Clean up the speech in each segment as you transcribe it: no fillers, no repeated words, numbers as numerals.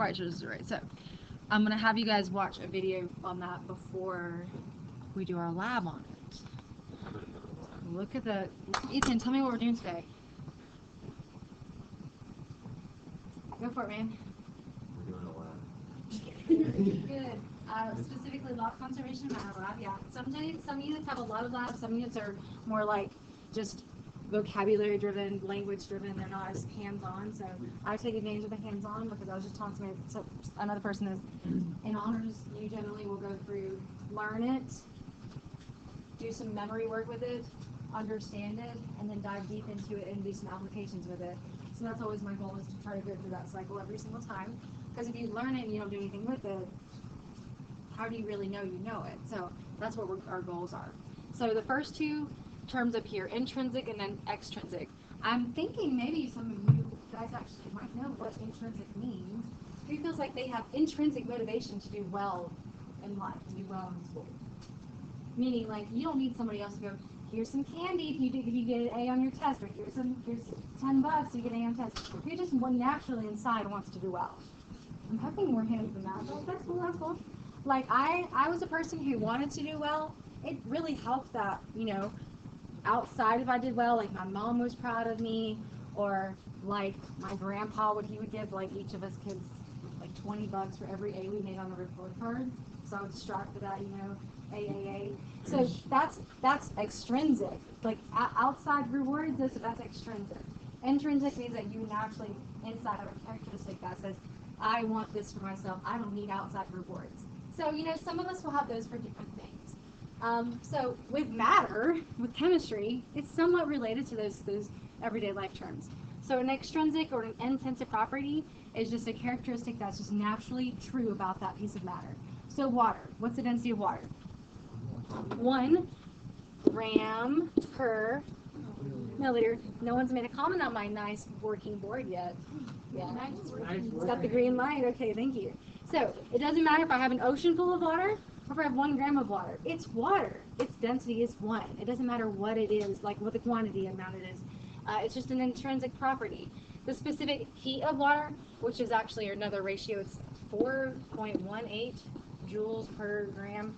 quite sure this is right. So I'm going to have you guys watch a video on that before we do our lab on it. Look at the... Ethan, tell me what we're doing today. Go for it, man. We're doing a lab. Good. Specifically law conservation and matter lab, yeah. Some units have a lot of labs, some units are more like just vocabulary driven, language driven, they're not as hands-on. So I take advantage of the hands-on because I was just telling another person is in honors, you generally will go through, learn it, do some memory work with it, understand it, and then dive deep into it and do some applications with it. So that's always my goal, is to try to go through that cycle every single time. Because if you learn it and you don't do anything with it, how do you really know you know it? So that's what our goals are. So the first two terms up here, intrinsic and then extrinsic. I'm thinking maybe some of you guys actually might know what intrinsic means. Who feels like they have intrinsic motivation to do well in life, to do well in school? Meaning, like, you don't need somebody else to go, here's some candy if you get an A on your test, or here's $10 if you get an A on test. Who just naturally inside wants to do well? I'm hoping more hands than that. Oh, that's cool, that's cool. Like, I was a person who wanted to do well. It really helped that, you know, outside if I did well, like my mom was proud of me, or like my grandpa, he would give like each of us kids like $20 for every A we made on the report card. So I would strive for that, you know, AAA. So that's extrinsic. Like outside rewards, that's extrinsic. Intrinsic means that you naturally inside have a characteristic that says, I want this for myself. I don't need outside rewards. So, you know, some of us will have those for different things. So with matter, with chemistry, it's somewhat related to those everyday life terms. So an extrinsic or an intrinsic property is just a characteristic that's just naturally true about that piece of matter. So water, what's the density of water? 1 gram per milliliter. No one's made a comment on my nice working board yet. Yeah, it's got the green light. Okay, thank you. So it doesn't matter if I have an ocean full of water or if I have 1 gram of water. It's water. Its density is 1. It doesn't matter what it is, like what the quantity amount it is. It's just an intrinsic property. The specific heat of water, which is actually another ratio, it's 4.18 joules per gram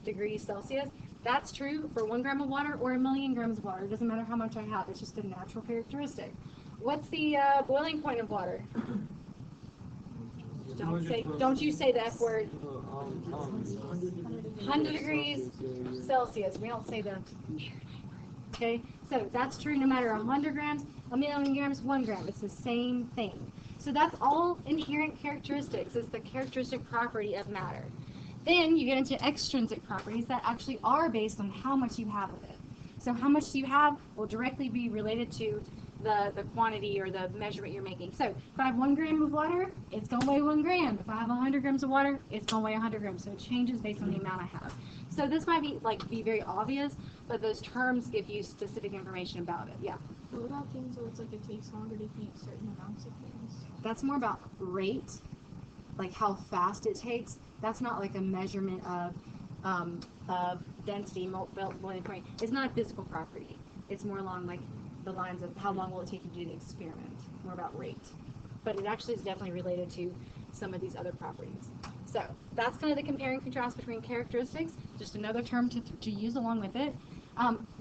degrees Celsius. That's true for 1 gram of water or 1,000,000 grams of water. It doesn't matter how much I have. It's just a natural characteristic. What's the boiling point of water? Don't you say the F word. 100 degrees Celsius. We don't say the Fahrenheit. Okay, so that's true no matter 100 grams, 1,000,000 grams, 1 gram. It's the same thing. So that's all inherent characteristics. It's the characteristic property of matter. Then you get into extrinsic properties that actually are based on how much you have of it. So how much you have will directly be related to the quantity or the measurement you're making. So if I have 1 gram of water, it's going to weigh 1 gram. If I have 100 grams of water, it's going to weigh 100 grams. So it changes based on the amount I have. So this might be very obvious, but those terms give you specific information about it. Yeah. What about things where it's like it takes longer to heat certain amounts of things? That's more about rate, like how fast it takes. That's not like a measurement of density, boiling point. It's not a physical property. It's more along like the lines of how long will it take you to do the experiment, more about rate. But it actually is definitely related to some of these other properties. So that's kind of the compare and contrast between characteristics, just another term to use along with it.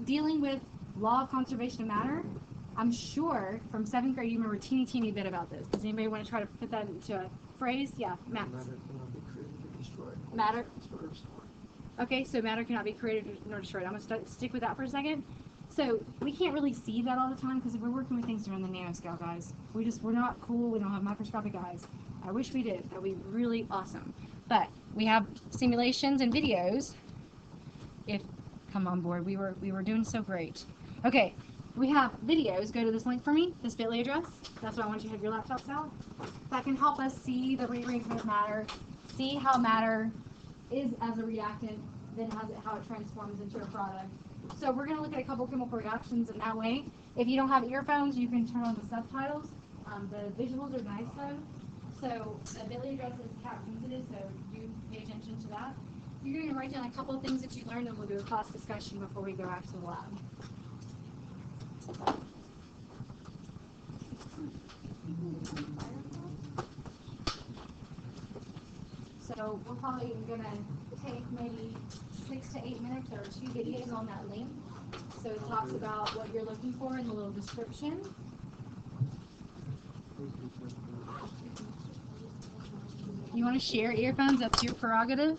Dealing with law of conservation of matter, I'm sure from 7th grade you remember a teeny bit about this. Does anybody want to try to put that into a phrase? Yeah, Matt. Matter cannot be created or destroyed. Matter. Okay, so matter cannot be created nor destroyed. I'm going to stick with that for a second. So we can't really see that all the time because we're working with things that are in the nanoscale, guys. We're not cool. We don't have microscopic eyes. I wish we did. That would be really awesome. But we have simulations and videos. Come on board. We were doing so great. Okay, we have videos. Go to this link for me, this bit.ly address. That's what I want you to have your laptops out. That can help us see the rearrangement of matter, see how matter is as a reactant, then how it transforms into a product. So we're going to look at a couple chemical reactions in that way. If you don't have earphones, you can turn on the subtitles. The visuals are nice though. So the bit.ly address is cap sensitive, so do pay attention to that. You're going to write down a couple of things that you learned, and we'll do a class discussion before we go out to the lab. So we're probably gonna take maybe 6 to 8 minutes or 2 videos on that link. So it talks about what you're looking for in the little description. You want to share earphones? That's your prerogative.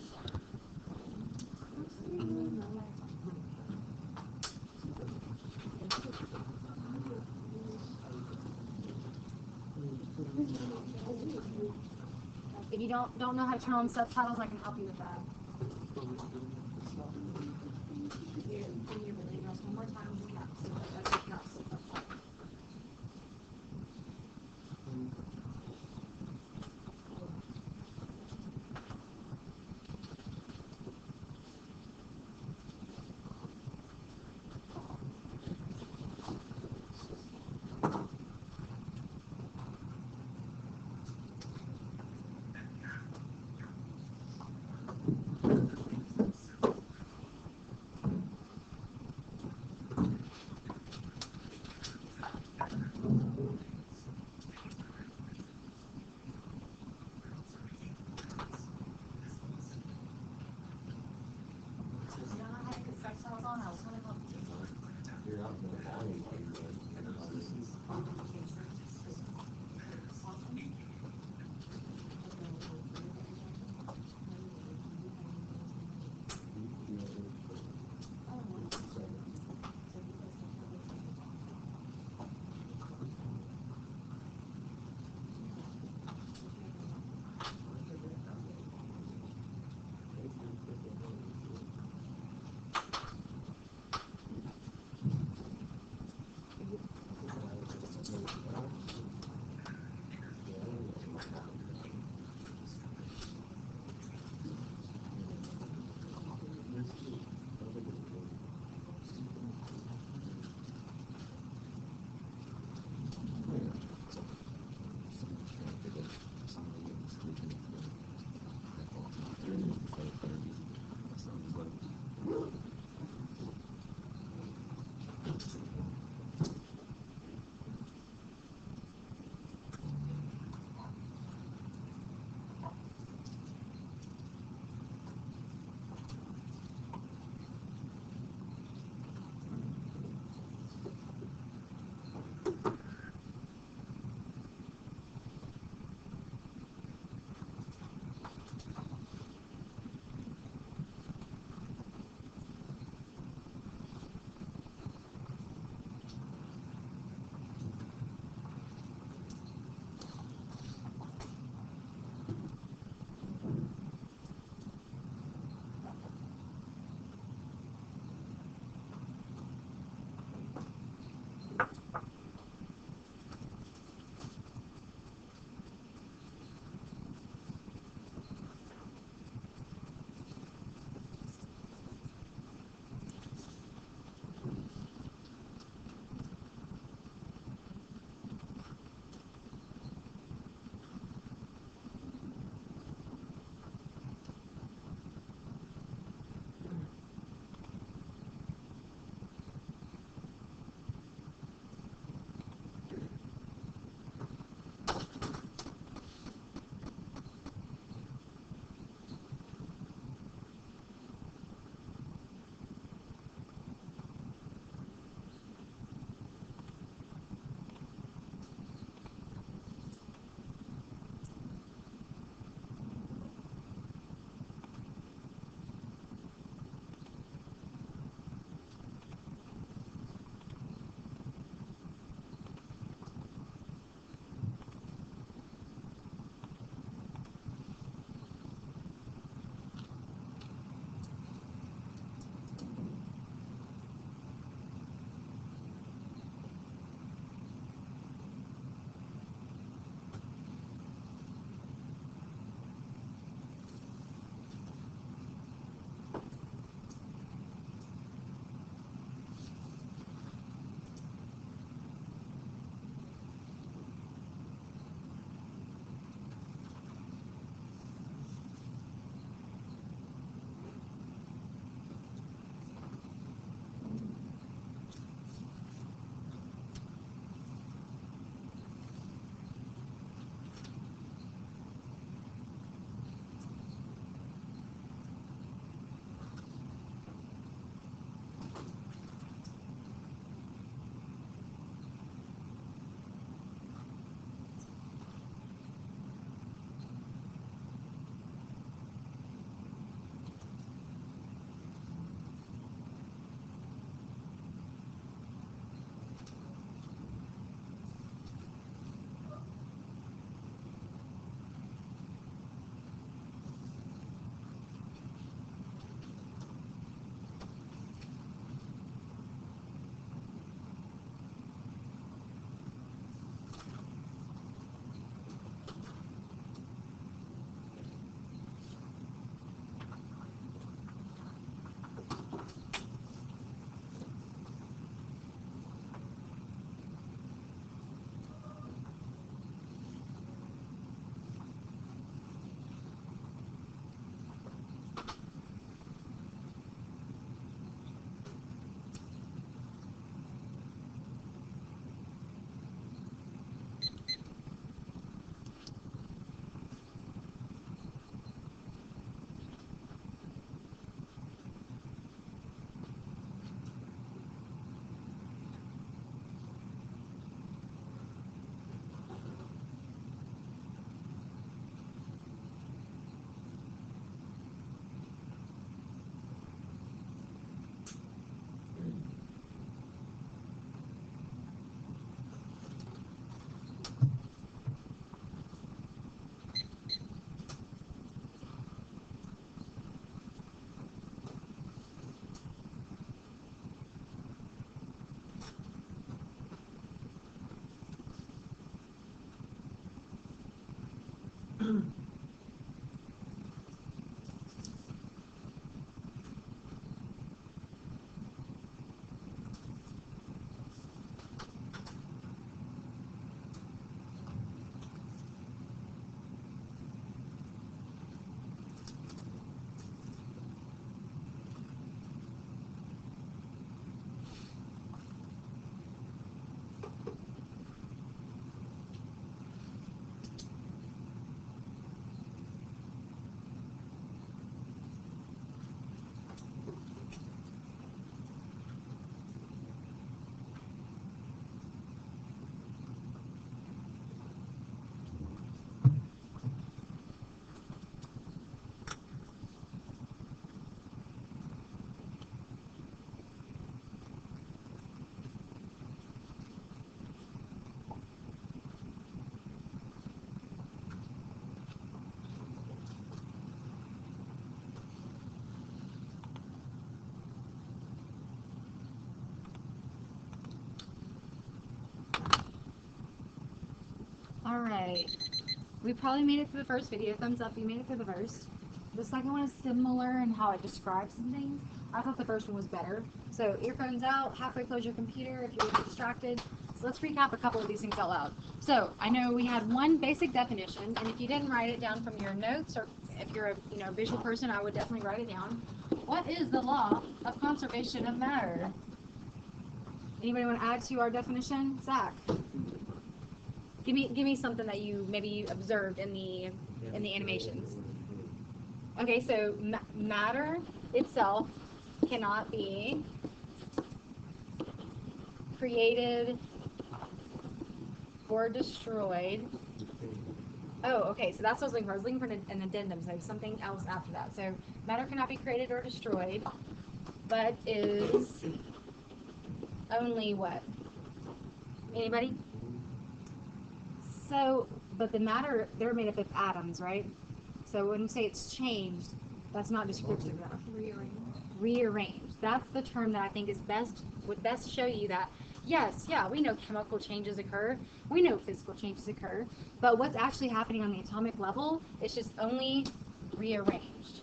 If you don't know how to turn on subtitles, I can help you with that. One more time. We probably made it through the first video. Thumbs up, you made it through the first. The second one is similar in how it describes some things. I thought the first one was better. So earphones out, halfway close your computer if you're distracted. So let's recap a couple of these things out loud. So I know we had one basic definition, and if you didn't write it down from your notes, or if you're a visual person, I would definitely write it down. What is the law of conservation of matter? Anybody want to add to our definition? Zach, give me something that you maybe observed in the animations. Okay, so matter itself cannot be created or destroyed. Oh, okay, so that's what I was looking for. I was looking for an addendum, so something else after that. So matter cannot be created or destroyed, but is only what? Anybody? So, but the matter, they're made up of atoms, right? So when you say it's changed, that's not descriptive enough. Rearranged. That's the term that I think would best show you that, yes, yeah, we know chemical changes occur, we know physical changes occur, but what's actually happening on the atomic level is just only rearranged.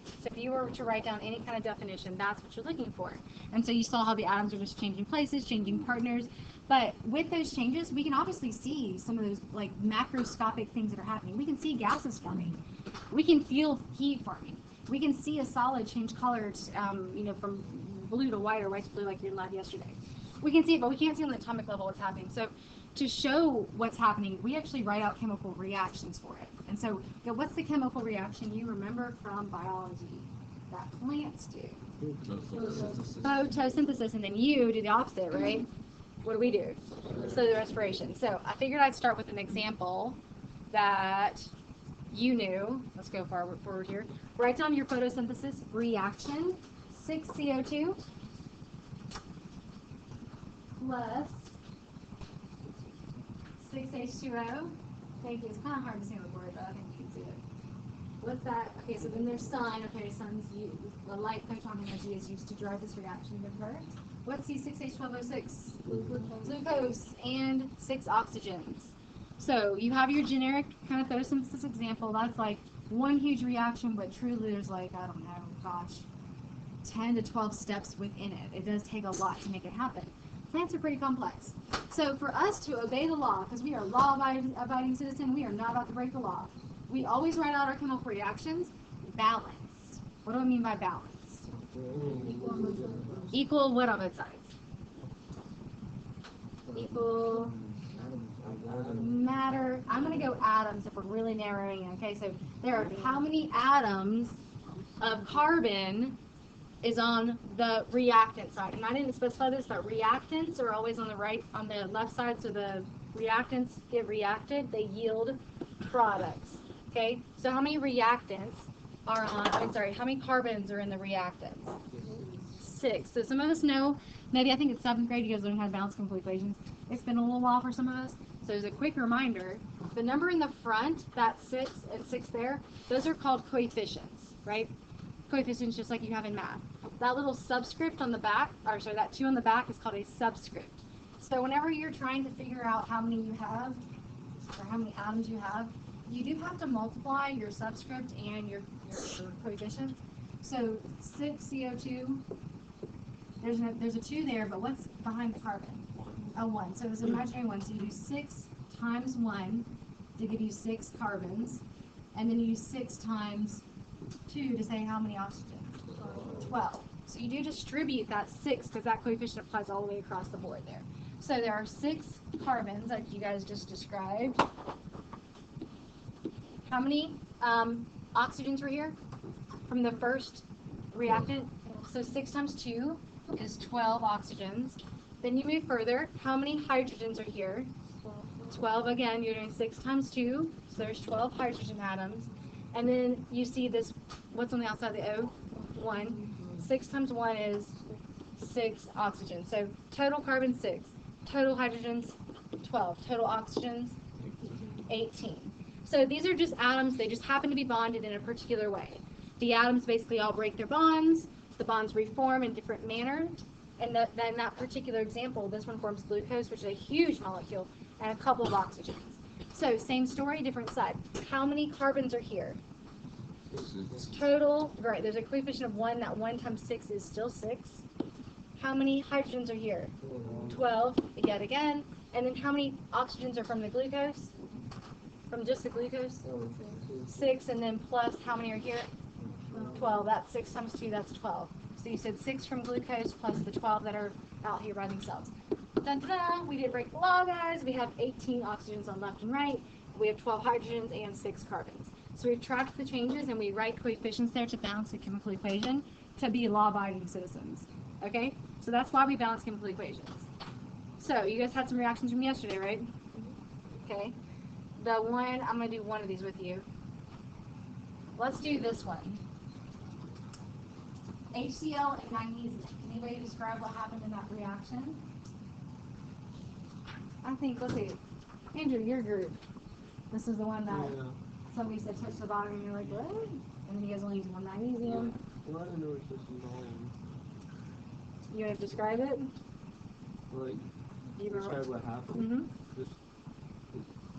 So if you were to write down any kind of definition, that's what you're looking for. And so you saw how the atoms are just changing places, changing partners. But with those changes, we can obviously see some of those like macroscopic things that are happening. We can see gases forming. We can feel heat forming. We can see a solid change color, from blue to white or white to blue like your lab yesterday. We can see it, but we can't see on the atomic level what's happening. So to show what's happening, we actually write out chemical reactions for it. And so, what's the chemical reaction you remember from biology that plants do? Photosynthesis, and then you do the opposite, right? What do? So the respiration. So I figured I'd start with an example that you knew. Let's go forward here. Write down your photosynthesis reaction. 6 CO2 plus 6 H2O. Thank you. It's kind of hard to see on the board, but I think you can see it. What's that? Okay, so then there's sun. Okay, sun's the light photon energy is used to drive this reaction. Give her. What's C6H12O6? Glucose and 6 oxygens. So you have your generic kind of photosynthesis example. That's like one huge reaction, but truly there's like, I don't know, gosh, 10 to 12 steps within it. It does take a lot to make it happen. Plants are pretty complex. So for us to obey the law, because we are law-abiding citizen, we are not about to break the law. We always write out our chemical reactions balanced. What do I mean by balanced? Equal what on both sides? Equal matter. I'm going to go atoms if we're really narrowing it. Okay, so there are how many atoms of carbon is on the reactant side. And I didn't specify this, but reactants are always on the left side, so the reactants get reacted, they yield products. Okay, so how many reactants are on, how many carbons are in the reactants? 6. So some of us know, maybe I think it's 7th grade, you guys learn how to balance chemical equations. It's been a little while for some of us. So as a quick reminder, the number in the front, that 6 and 6 there, those are called coefficients, right? Coefficients just like you have in math. That little subscript on the back, that 2 on the back is called a subscript. So whenever you're trying to figure out how many you have, or how many atoms you have, you do have to multiply your subscript and your coefficient. So 6 CO2, there's a 2 there, but what's behind the carbon? A 1. So it's an imaginary 1. So you do 6 times 1 to give you 6 carbons, and then you use 6 times 2 to say how many oxygens? 12. So you do distribute that 6 because that coefficient applies all the way across the board there. So there are 6 carbons like you guys just described. How many oxygens were here from the first reactant? So 6 times 2 is 12 oxygens. Then you move further. How many hydrogens are here? 12 again. You're doing 6 times 2, so there's 12 hydrogen atoms. And then you see this, what's on the outside of the O? 1. 6 times 1 is 6 oxygens. So total carbon 6, total hydrogens 12, total oxygens 18. So these are just atoms, they just happen to be bonded in a particular way. The atoms basically all break their bonds, the bonds reform in different manners, and then that particular example, this one forms glucose, which is a huge molecule, and a couple of oxygens. So same story, different side. How many carbons are here? 6. Total, right, there's a coefficient of 1. That 1 times 6 is still 6. How many hydrogens are here? 12, yet again. And then how many oxygens are from the glucose? From just the glucose? 6, and then plus how many are here? 12. That's 6 times 2, that's 12. So you said 6 from glucose plus the 12 that are out here by themselves. Dun, dun, dun. We did break the law, guys. We have 18 oxygens on left and right. We have 12 hydrogens and 6 carbons. So we've tracked the changes and we write coefficients there to balance the chemical equation to be law-abiding citizens. Okay? So that's why we balance chemical equations. So you guys had some reactions from yesterday, right? Okay. The one, I'm going to do one of these with you. Let's do this one. HCl and magnesium. Can anybody describe what happened in that reaction? I think, let's see. Andrew, your group. This is the one that somebody said touch the bottom and you're like, what? And then you guys only use one magnesium. Well, I don't know it's just involved. You want to describe it? Like, You describe what happened. Mm-hmm. Just,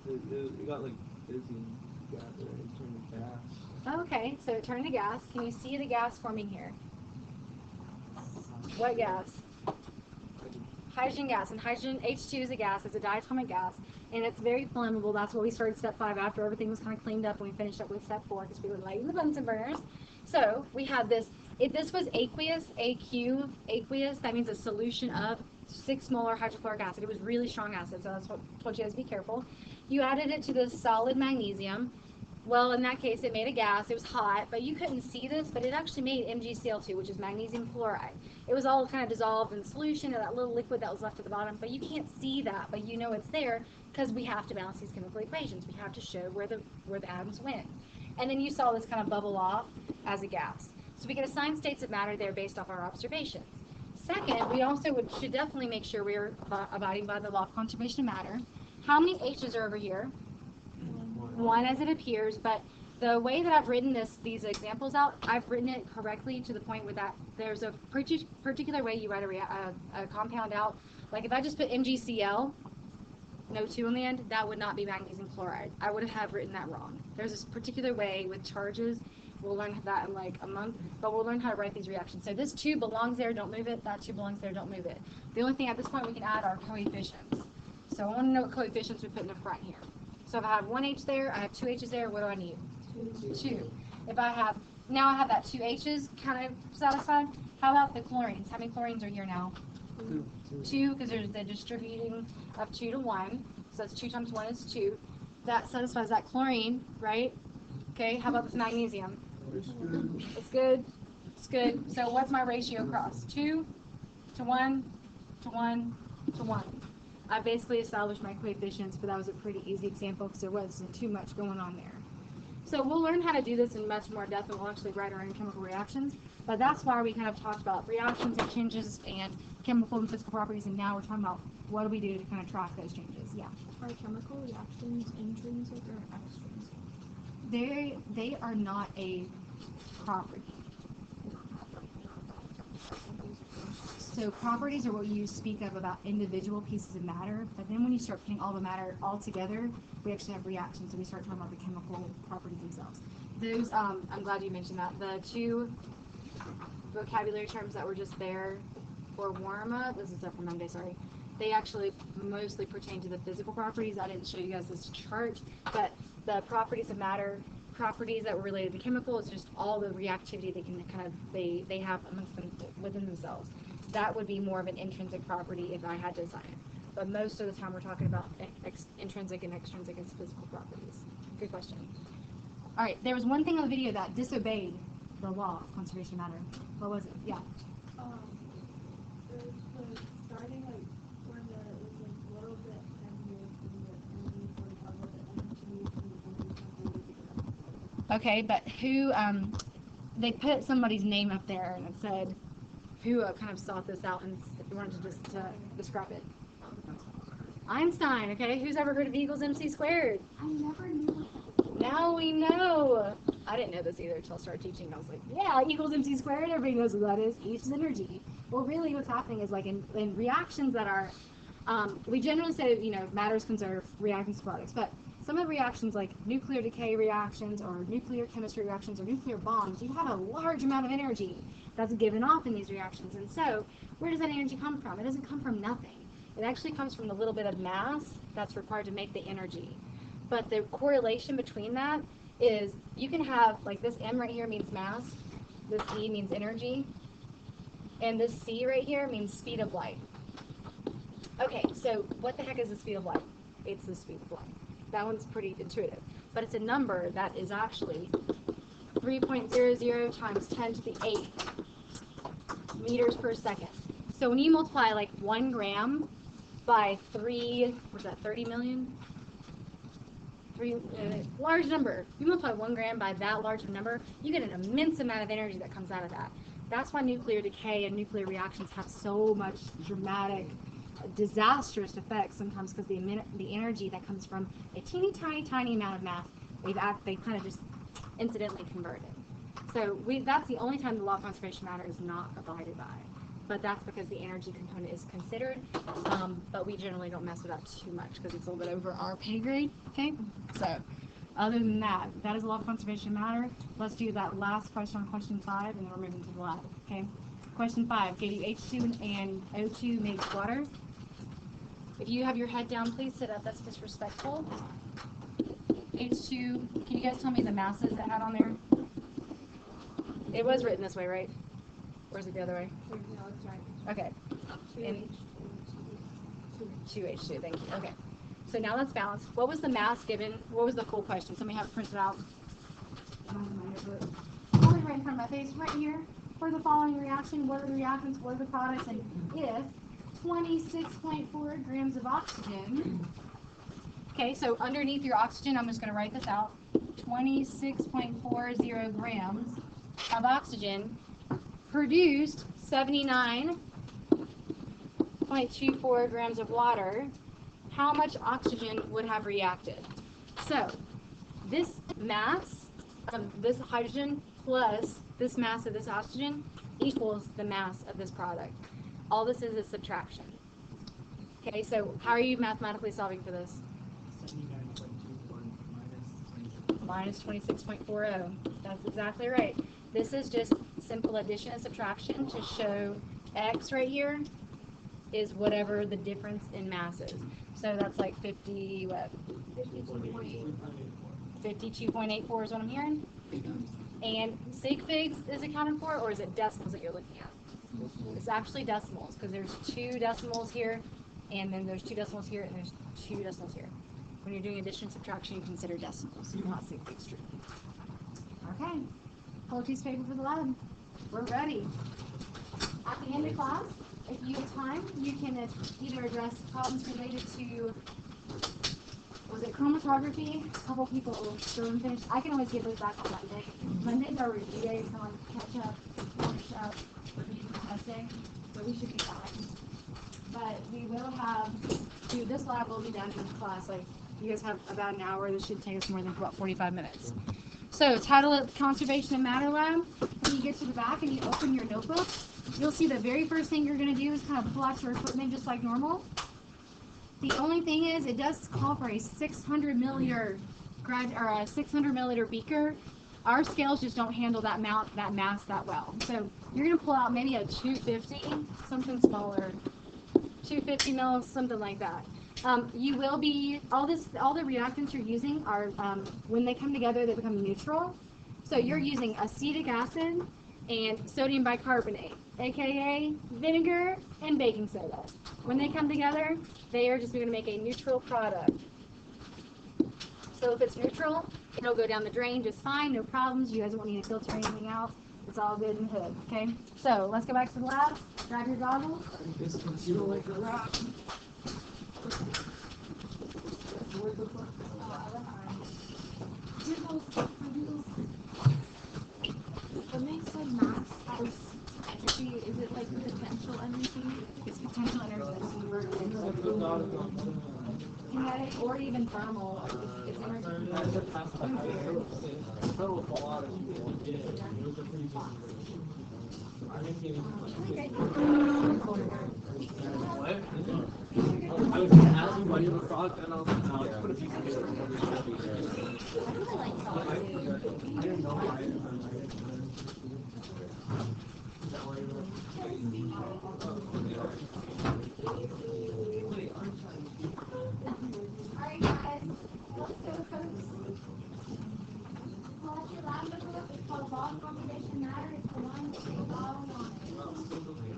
it got like busy, got there, it turned to gas. Okay, so it turned to gas. Can you see the gas forming here? What gas? Hydrogen gas. And hydrogen, H2 is a gas. It's a diatomic gas. And it's very flammable. That's what we started step 5 after everything was kind of cleaned up and we finished up with step 4 because we were lighting the Bunsen burners. So we had this. If this was aqueous, aqueous, that means a solution of 6 molar hydrochloric acid. It was really strong acid, so that's what I told you guys to be careful. You added it to this solid magnesium. Well, in that case, it made a gas. It was hot, but you couldn't see this, but it actually made MgCl2, which is magnesium chloride. It was all kind of dissolved in solution of that little liquid that was left at the bottom, but you can't see that, but you know it's there because we have to balance these chemical equations. We have to show where the atoms went. And then you saw this kind of bubble off as a gas. So we can assign states of matter there based off our observations. Second, we also should definitely make sure we're abiding by the law of conservation of matter. How many H's are over here? 1 as it appears, but the way that I've written these examples out, I've written it correctly to the point where that there's a particular way you write a compound out. Like if I just put MgCl, no 2 on the end, that would not be magnesium chloride. I would have written that wrong. There's this particular way with charges. We'll learn that in like a month, but we'll learn how to write these reactions. So this 2 belongs there, don't move it. That 2 belongs there, don't move it. The only thing at this point we can add are coefficients. So I want to know what coefficients we put in the front here. So if I have 1 H there, I have 2 H's there, what do I need? 2. If I have, now I have that 2 H's kind of satisfied. How about the chlorines? How many chlorines are here now? 2, because there's the distributing of 2 to 1. So that's 2 times 1 is 2. That satisfies that chlorine, right? Okay, how about this magnesium? It's good. It's good. So what's my ratio across? 2 to 1 to 1 to 1. I basically established my coefficients, but that was a pretty easy example because there wasn't too much going on there. So we'll learn how to do this in much more depth, and we'll actually write our own chemical reactions. But that's why we kind of talked about reactions and changes and chemical and physical properties, and now we're talking about what do we do to kind of track those changes. Yeah. Are chemical reactions intrinsic or extrinsic? They are not a property. So properties are what you speak of about individual pieces of matter, but then when you start putting all the matter all together, we actually have reactions, and we start talking about the chemical properties themselves. Those, I'm glad you mentioned that. The 2 vocabulary terms that were just there for warm-up, this is up for Monday, sorry, they actually mostly pertain to the physical properties. I didn't show you guys this chart, but the properties of matter, properties that were related to chemical, it's just all the reactivity they can kind of, they have amongst them, within themselves. That would be more of an intrinsic property if I had to assign it. But most of the time we're talking about intrinsic and extrinsic as physical properties. Good question. All right, there was one thing on the video that disobeyed the law of conservation of matter. What was it? Yeah. There's the starting like where the is like a little bit heavier than the energy Okay, but who, they put somebody's name up there and it said, who kind of sought this out and wanted to just describe it. Einstein, okay? Who's ever heard of E equals MC squared? I never knew. Now we know. I didn't know this either until I started teaching. I was like, yeah, E equals MC squared. Everybody knows what that is. E is energy. Well, really what's happening is like in reactions that are, we generally say, you know, matter is conserved, reactants products, but some of the reactions like nuclear decay reactions or nuclear chemistry reactions or nuclear bombs, you have a large amount of energy that's given off in these reactions. And so where does that energy come from? It doesn't come from nothing. It actually comes from the little bit of mass that's required to make the energy. But the correlation between that is you can have, like this M right here means mass, this E means energy, and this C right here means speed of light. Okay, so what the heck is the speed of light? It's the speed of light. That one's pretty intuitive. But it's a number that is actually 3.00 times 10 to the 8 meters per second. So when you multiply like 1 gram by 30 million? Large number. You multiply 1 gram by that large of a number, you get an immense amount of energy that comes out of that. That's why nuclear decay and nuclear reactions have so much dramatic, disastrous effects sometimes, because the energy that comes from a teeny tiny amount of mass, they kind of just incidentally converted. So that's the only time the law of conservation of matter is not abided by. But that's because the energy component is considered, but we generally don't mess with that too much because it's a little bit over our pay grade, okay? So, other than that, that is the law of conservation of matter. Let's do that last question on question 5, and then we're moving to the lab, okay? Question 5, gave you H2 and O2 makes water. If you have your head down, please sit up. That's disrespectful. H2, can you guys tell me the masses it had on there? It was written this way, right? Or is it the other way? No, it's right. Okay. And 2H2, thank you. Okay. So now let's balance. What was the mass given? What was the full question? Somebody have it printed out. Only right in front of my face, right here. For the following reaction, what are the reactants, what are the products, and if 26.4 grams of oxygen. Okay, so underneath your oxygen, I'm just going to write this out. 26.40 grams of oxygen produced 79.24 grams of water. How much oxygen would have reacted? So this mass of this hydrogen plus this mass of this oxygen equals the mass of this product. All this is subtraction. Okay, so how are you mathematically solving for this? Minus 26.40. That's exactly right. This is just simple addition and subtraction to show X right here is whatever the difference in mass is. So that's like 52.84 is what I'm hearing. And sig figs is accounted for, or is it decimals that you're looking at? It's actually decimals, because there's 2 decimals here, and then there's 2 decimals here, and there's 2 decimals here. When you're doing addition and subtraction, you consider decimals, not sig figs strictly. Okay. Pull a piece of paper for the lab. We're ready. At the end of class, if you have time, you can either address problems related to, was it chromatography? A couple people still didn't finish. I can always give those back on Monday. Mondays are review days, so like catch up, finish up, review test day. So we should be fine. But we will have, this lab will be done in class. Like, you guys have about an hour. This should take us more than about 45 minutes. So, title it Conservation and Matter Lab. When you get to the back and you open your notebook, you'll see the very first thing you're going to do is kind of pull out your equipment just like normal. The only thing is, it does call for a 600 milliliter beaker. Our scales just don't handle that mass that well. So you're going to pull out maybe a 250, something smaller, 250 mils, something like that. You will be, all the reactants you're using are, when they come together, they become neutral. So you're using acetic acid and sodium bicarbonate, aka vinegar and baking soda. When they come together, they are just going to make a neutral product. So if it's neutral, it'll go down the drain just fine, no problems. You guys won't need to filter anything out. It's all good in the hood, okay? So let's go back to the lab. Grab your goggles. When they said mass has energy, is it like potential energy? It's potential energy that's converted into kinetic or even thermal. It's energy. I was gonna ask you why you were frog, and I was like, no, just put a piece of paper. I didn't know why. Alright guys, let's go folks. Well, that's your lab book. It's called Law of Conservation Matter. It's the one that they all wanted.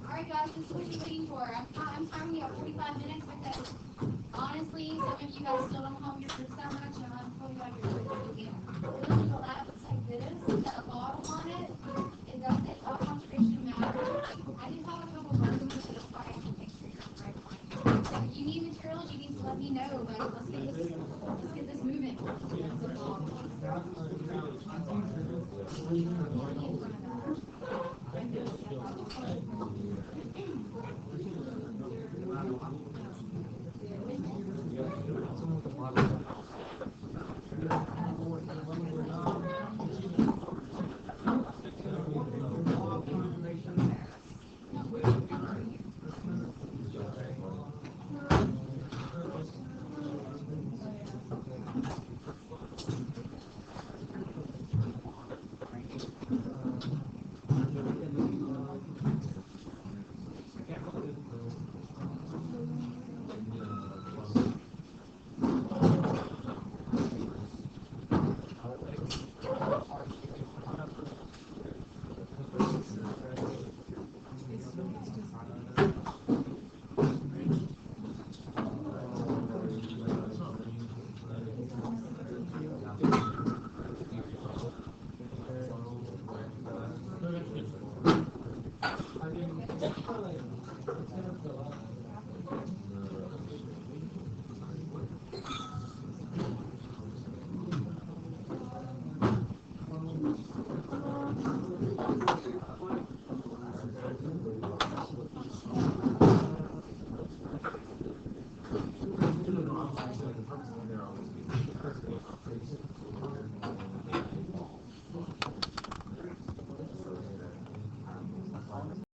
Alright guys, this is what you're waiting for. I'm timing you at 45 minutes because honestly, some of you guys still don't have your fruits that much and I'm pulling out your fruits again. This is a lab looks like this, it's got a bottle on it. It does say all conservation matters. I do have a couple buttons to the side to make sure you're right one. So if you need materials, you need to let me know, but let's get this moving.